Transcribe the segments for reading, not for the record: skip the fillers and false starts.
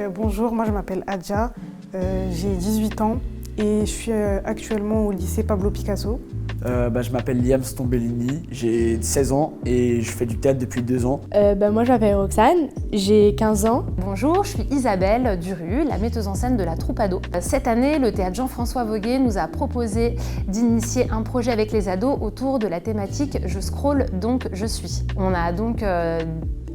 Bonjour, moi je m'appelle Adja, j'ai 18 ans et je suis actuellement au lycée Pablo Picasso. Je m'appelle Liam Stombellini, j'ai 16 ans et je fais du théâtre depuis 2 ans. Moi je m'appelle Roxane, j'ai 15 ans. Bonjour, je suis Isabelle Duru, la metteuse en scène de la troupe ado. Cette année, le théâtre Jean-François Voguet nous a proposé d'initier un projet avec les ados autour de la thématique « Je scrolle donc je suis ». On a donc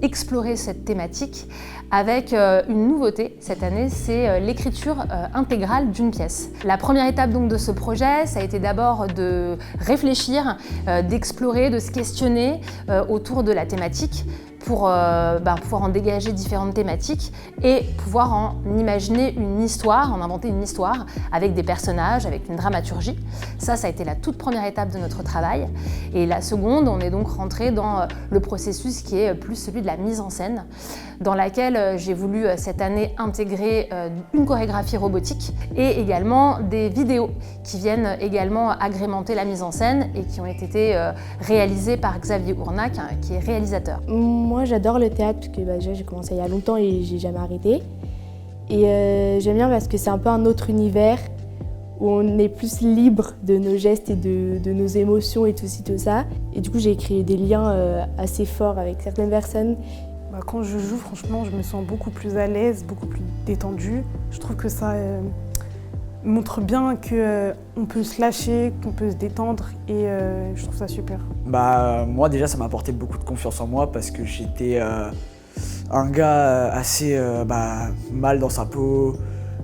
exploré cette thématique avec une nouveauté cette année, c'est l'écriture intégrale d'une pièce. La première étape donc de ce projet, ça a été d'abord de réfléchir, d'explorer, de se questionner autour de la thématique pour pouvoir en dégager différentes thématiques et pouvoir en imaginer une histoire, en inventer une histoire avec des personnages, avec une dramaturgie. Ça a été la toute première étape de notre travail. Et la seconde, on est donc rentré dans le processus qui est plus celui de la mise en scène, dans laquelle j'ai voulu cette année intégrer une chorégraphie robotique et également des vidéos qui viennent également agrémenter la mise en scène et qui ont été réalisées par Xavier Ournac, qui est réalisateur. Moi j'adore le théâtre parce que déjà j'ai commencé il y a longtemps et j'ai jamais arrêté. Et j'aime bien parce que c'est un peu un autre univers où on est plus libre de nos gestes et de nos émotions et tout ça. Et du coup j'ai créé des liens assez forts avec certaines personnes. Quand je joue, franchement, je me sens beaucoup plus à l'aise, beaucoup plus détendue. Je trouve que ça montre bien qu'on peut se lâcher, qu'on peut se détendre et je trouve ça super. Moi déjà ça m'a apporté beaucoup de confiance en moi parce que j'étais un gars assez mal dans sa peau,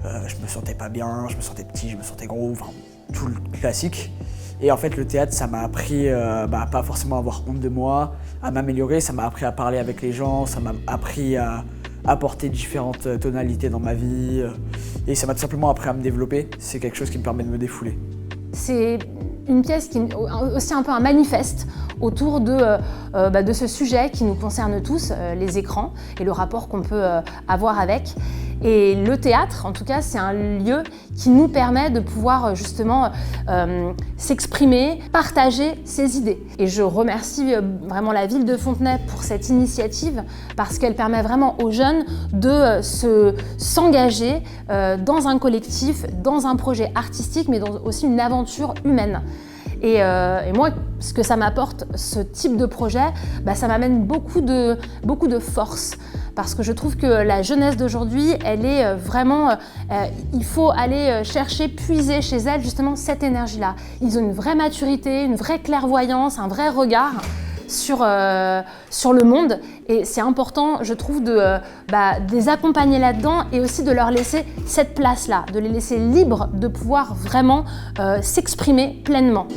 je me sentais pas bien, je me sentais petit, je me sentais gros, enfin tout le classique. Et en fait le théâtre ça m'a appris pas forcément à avoir honte de moi, à m'améliorer, ça m'a appris à parler avec les gens, ça m'a appris à apporter différentes tonalités dans ma vie et ça m'a tout simplement appris à me développer. C'est quelque chose qui me permet de me défouler. C'est une pièce qui est aussi un peu un manifeste autour de ce sujet qui nous concerne tous, les écrans et le rapport qu'on peut avoir avec. Et le théâtre, en tout cas, c'est un lieu qui nous permet de pouvoir justement s'exprimer, partager ses idées. Et je remercie vraiment la ville de Fontenay pour cette initiative parce qu'elle permet vraiment aux jeunes de s'engager dans un collectif, dans un projet artistique, mais dans aussi une aventure humaine. Et moi, ce que ça m'apporte, ce type de projet, ça m'amène beaucoup de force. Parce que je trouve que la jeunesse d'aujourd'hui, elle est vraiment... il faut aller chercher, puiser chez elle justement cette énergie-là. Ils ont une vraie maturité, une vraie clairvoyance, un vrai regard sur le monde. Et c'est important, je trouve, de les accompagner là-dedans et aussi de leur laisser cette place-là, de les laisser libres de pouvoir vraiment s'exprimer pleinement.